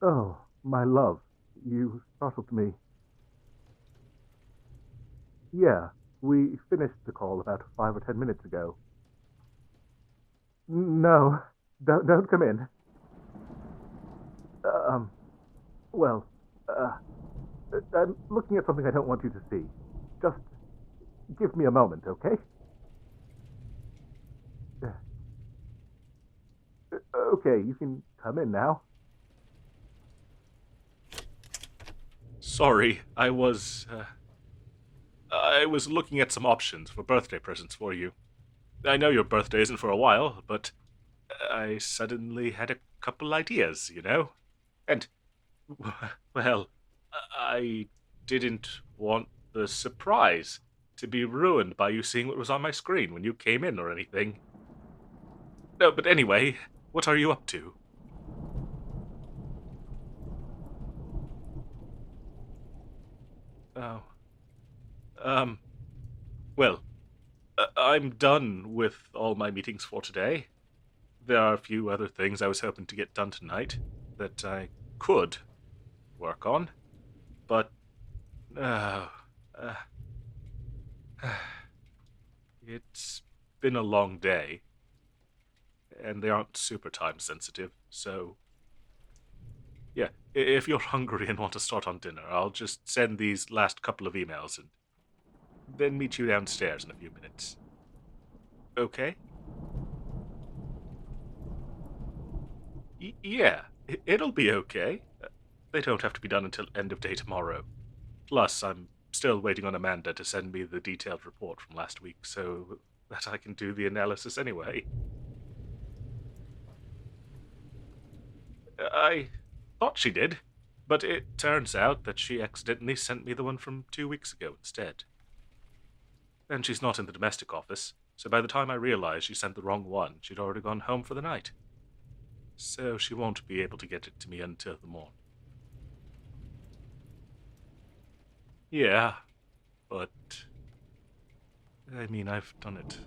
Oh, my love, you startled me. Yeah, we finished the call about 5 or 10 minutes ago. No, don't come in. Um, well, uh, I'm looking at something I don't want you to see. Just give me a moment, okay? Okay, you can come in now. Sorry, I was looking at some options for birthday presents for you. I know your birthday isn't for a while, but I suddenly had a couple ideas, you know? And, well, I didn't want the surprise to be ruined by you seeing what was on my screen when you came in or anything. No, but anyway, what are you up to? Oh, um, well, I'm done with all my meetings for today. There are a few other things I was hoping to get done tonight that I could work on, but uh, uh, it's been a long day, and they aren't super time sensitive, so yeah, if you're hungry and want to start on dinner, I'll just send these last couple of emails and then meet you downstairs in a few minutes. Okay? Yeah, it'll be okay. They don't have to be done until end of day tomorrow. Plus, I'm still waiting on Amanda to send me the detailed report from last week so that I can do the analysis anyway. I thought she did, but it turns out that she accidentally sent me the one from 2 weeks ago instead. And she's not in the domestic office, so by the time I realized she sent the wrong one, she'd already gone home for the night. So she won't be able to get it to me until the morning. Yeah, but I mean, I've done it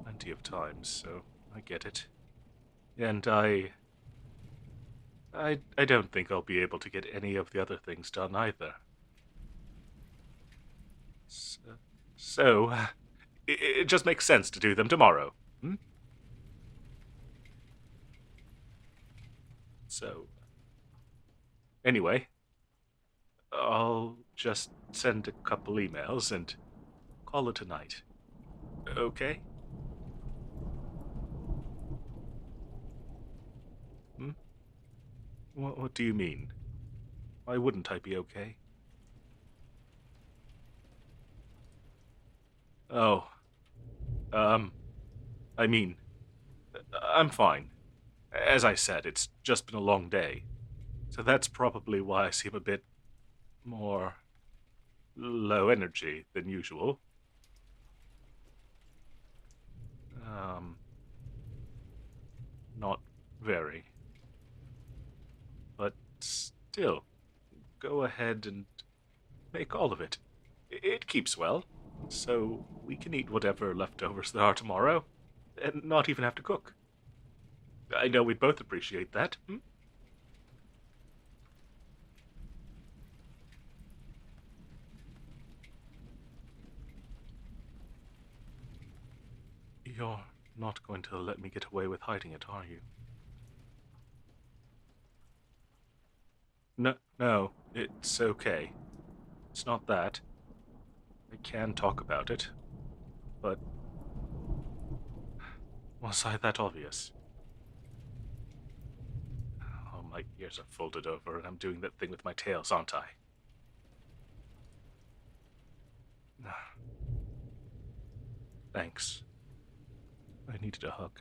plenty of times, so I get it. And I don't think I'll be able to get any of the other things done either. So, so it just makes sense to do them tomorrow. Hmm? So, anyway, I'll just send a couple emails and call it a night. Okay? Hmm? What do you mean? Why wouldn't I be okay? Oh, um, I mean, I'm fine. As I said, it's just been a long day. So that's probably why I seem a bit more low energy than usual. Um, not very. But still, go ahead and make all of it. It keeps well, so we can eat whatever leftovers there are tomorrow, and not even have to cook. I know we'd both appreciate that. Hmm? You're not going to let me get away with hiding it, are you? No, no, it's okay. It's not that. I can talk about it, but was I that obvious? Oh, my ears are folded over, and I'm doing that thing with my tails, aren't I? Thanks. I needed a hug.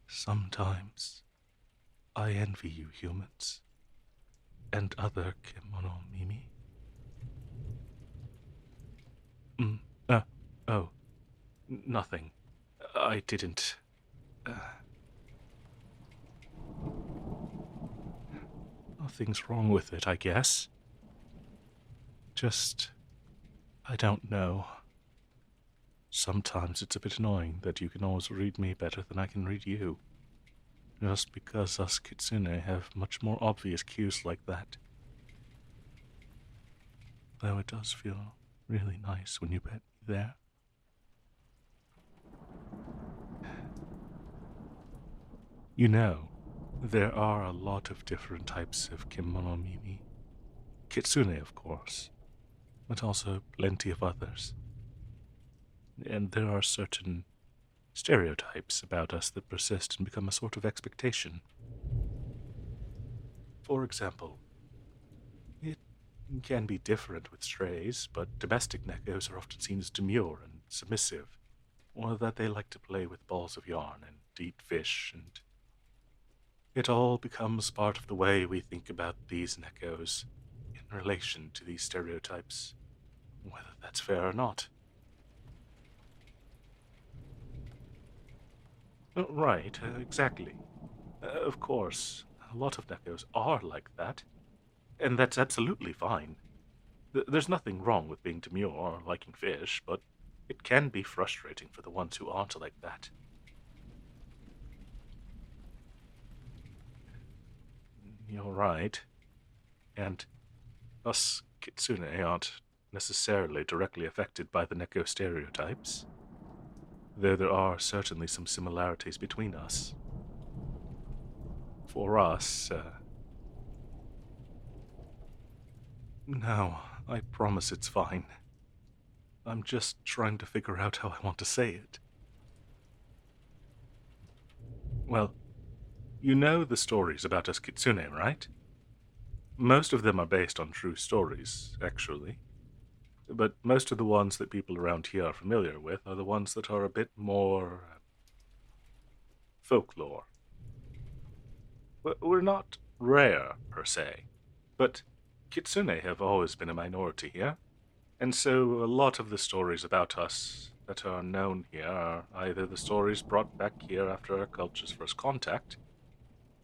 Sometimes I envy you humans and other kimono Mimi. Mm, uh, oh, nothing. I didn't. Uh, Nothing's wrong with it, I guess. Just, I don't know. Sometimes it's a bit annoying that you can always read me better than I can read you, just because us Kitsune have much more obvious cues like that. Though it does feel really nice when you pet me there. You know, there are a lot of different types of kimonomimi. Kitsune, of course, but also plenty of others. And there are certain stereotypes about us that persist and become a sort of expectation. For example, it can be different with strays, but domestic neckos are often seen as demure and submissive, or that they like to play with balls of yarn and eat fish, and it all becomes part of the way we think about these neckos in relation to these stereotypes, whether that's fair or not. Right, exactly. Of course, a lot of neckos are like that, and that's absolutely fine. There's nothing wrong with being demure or liking fish, but it can be frustrating for the ones who aren't like that. You're right. And us Kitsune aren't necessarily directly affected by the Neko stereotypes, though there are certainly some similarities between us. For us, no, I promise it's fine. I'm just trying to figure out how I want to say it. Well, you know the stories about us Kitsune, right? Most of them are based on true stories, actually. But most of the ones that people around here are familiar with are the ones that are a bit more folklore. We're not rare, per se, but Kitsune have always been a minority here, and so a lot of the stories about us that are known here are either the stories brought back here after our culture's first contact,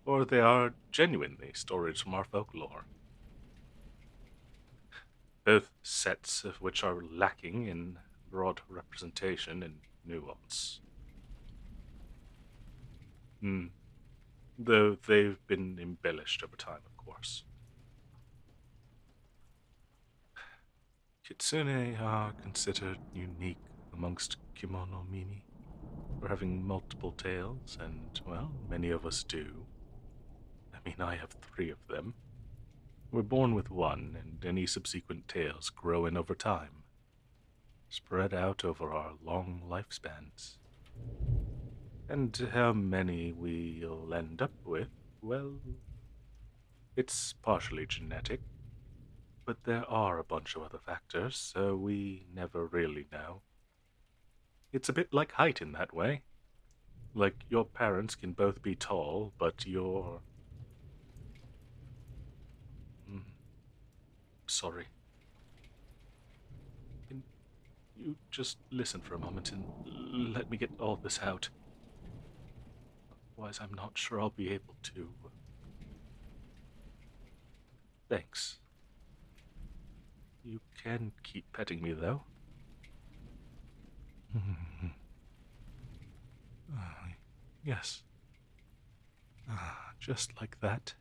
or they are genuinely stories from our folklore. Both sets of which are lacking in broad representation and nuance. Hmm. Though they've been embellished over time, of course. Kitsune are considered unique amongst kimono mimi for having multiple tails, and, well, many of us do. I mean, I have 3 of them. We're born with one, and any subsequent tails grow in over time, spread out over our long lifespans. And how many we'll end up with, well, it's partially genetic, but there are a bunch of other factors, so we never really know. It's a bit like height in that way. Like, your parents can both be tall, but you're... sorry. Can you just listen for a moment and let me get all this out? Otherwise, I'm not sure I'll be able to. Thanks. You can keep petting me, though. Yes. Just like that.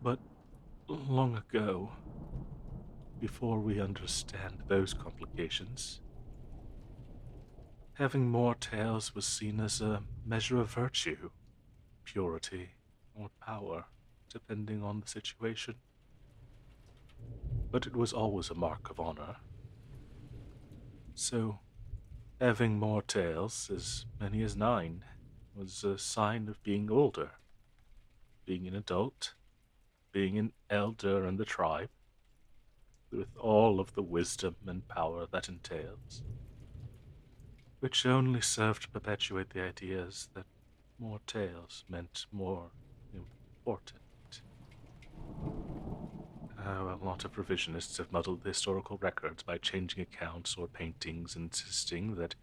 But long ago, before we understand those complications, having more tails was seen as a measure of virtue, purity, or power, depending on the situation. But it was always a mark of honor. So, having more tails, as many as 9, was a sign of being older, being an adult, being an elder in the tribe, with all of the wisdom and power that entails, which only served to perpetuate the ideas that more tails meant more important. A lot of revisionists have muddled the historical records by changing accounts or paintings, insisting that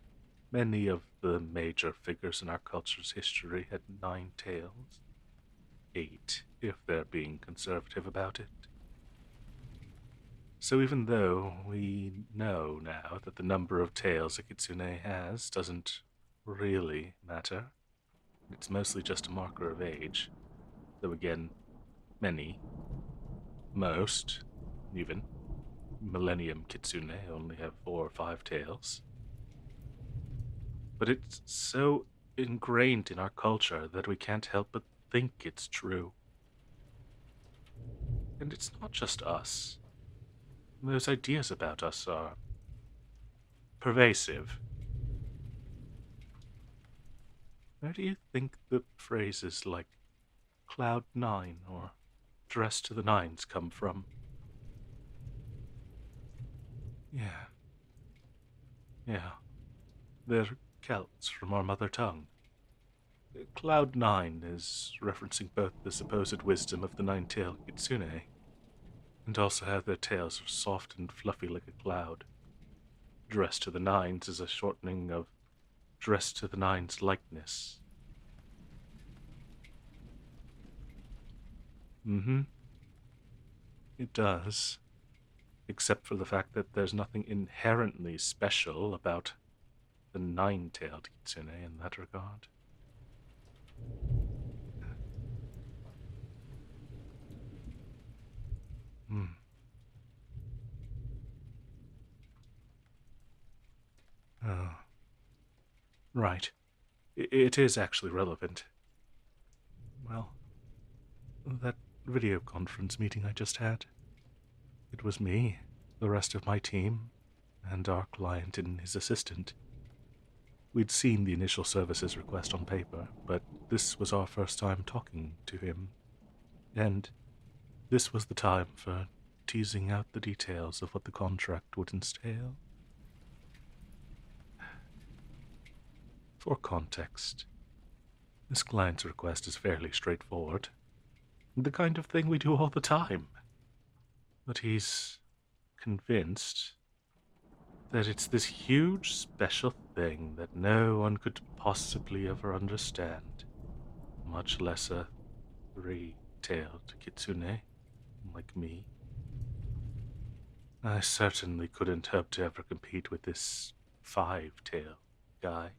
many of the major figures in our culture's history had 9 tails. 8, if they're being conservative about it. So even though we know now that the number of tails a kitsune has doesn't really matter, it's mostly just a marker of age, though again, many, most, even, Millennium Kitsune only have 4 or 5 tails. But it's so ingrained in our culture that we can't help but think it's true. And it's not just us. Those ideas about us are pervasive. Where do you think the phrases like Cloud 9 or Dress to the Nines come from? Yeah. Yeah. They're Celts from our mother tongue. Cloud 9 is referencing both the supposed wisdom of the nine-tailed kitsune and also how their tails are soft and fluffy like a cloud. Dress to the Nines is a shortening of Dress to the Nines likeness. Mm-hmm. It does. Except for the fact that there's nothing inherently special about the nine-tailed kitsune in that regard. Hmm. Oh. Right. It is actually relevant. Well, that video conference meeting I just had, it was me, the rest of my team, and our client and his assistant. We'd seen the initial services request on paper, but this was our first time talking to him. And this was the time for teasing out the details of what the contract would entail. For context, this client's request is fairly straightforward. The kind of thing we do all the time. But he's convinced that it's this huge special thing that no one could possibly ever understand, much less a three-tailed kitsune like me. I certainly couldn't hope to ever compete with this five-tailed guy.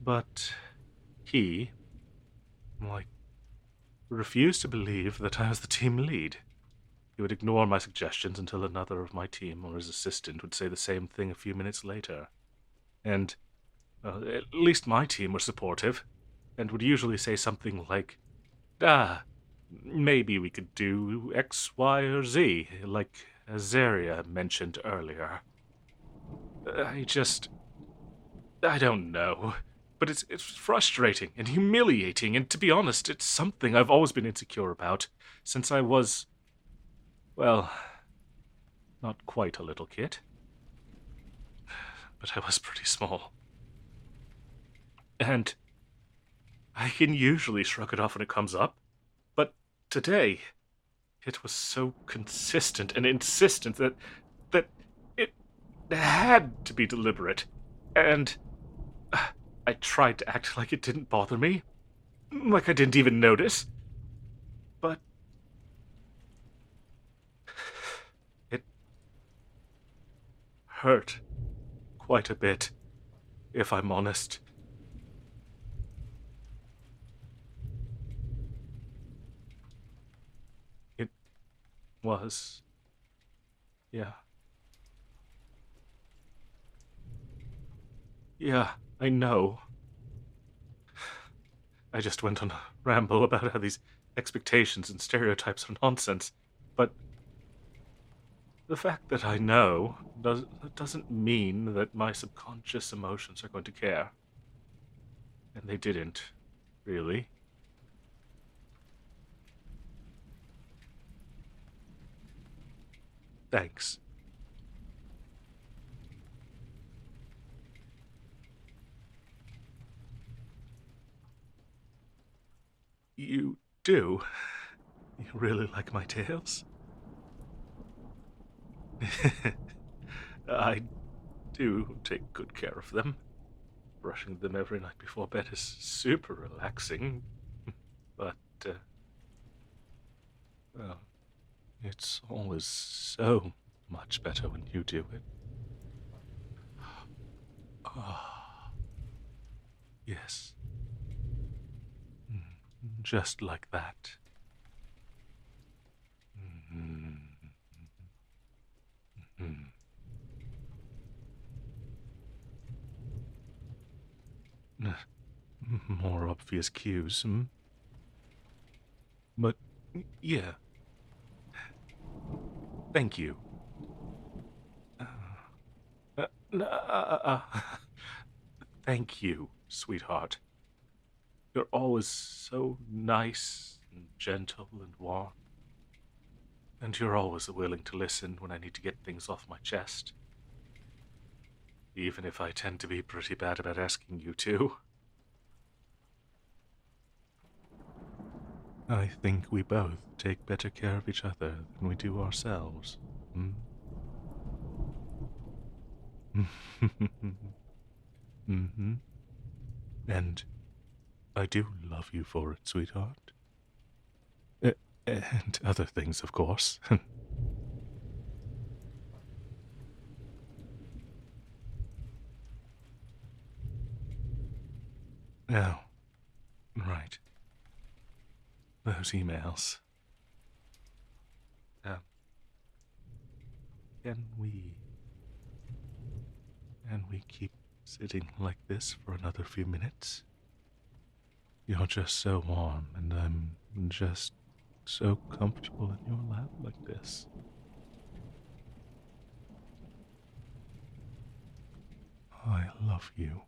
But he, refused to believe that I was the team lead. He would ignore my suggestions until another of my team or his assistant would say the same thing a few minutes later. And, at least my team were supportive, and would usually say something like, maybe we could do X, Y, or Z, like Azaria mentioned earlier. I don't know. But it's frustrating and humiliating, and to be honest, it's something I've always been insecure about, since I was, well, not quite a little kid. But I was pretty small. And I can usually shrug it off when it comes up, but today, it was so consistent and insistent that it had to be deliberate, and I tried to act like it didn't bother me, like I didn't even notice, but it hurt quite a bit, if I'm honest. It was, yeah. Yeah, I know. I just went on a ramble about how these expectations and stereotypes are nonsense, but the fact that I know doesn't mean that my subconscious emotions are going to care. And they didn't, really. Thanks. You do? You really like my tails? I do take good care of them. Brushing them every night before bed is super relaxing. But, well, It's always so much better when you do it. Ah, yes. Just like that. More obvious cues, hmm? But, yeah. Thank you. Uh, uh, uh, thank you, sweetheart. You're always so nice and gentle and warm. And you're always willing to listen when I need to get things off my chest. Even if I tend to be pretty bad about asking you to. I think we both take better care of each other than we do ourselves. Hmm? Mm-hmm. And I do love you for it, sweetheart. And other things, of course. Oh, right. Those emails. Um, can we... Can we keep sitting like this for another few minutes? You're just so warm, and I'm just so comfortable in your lap like this. I love you.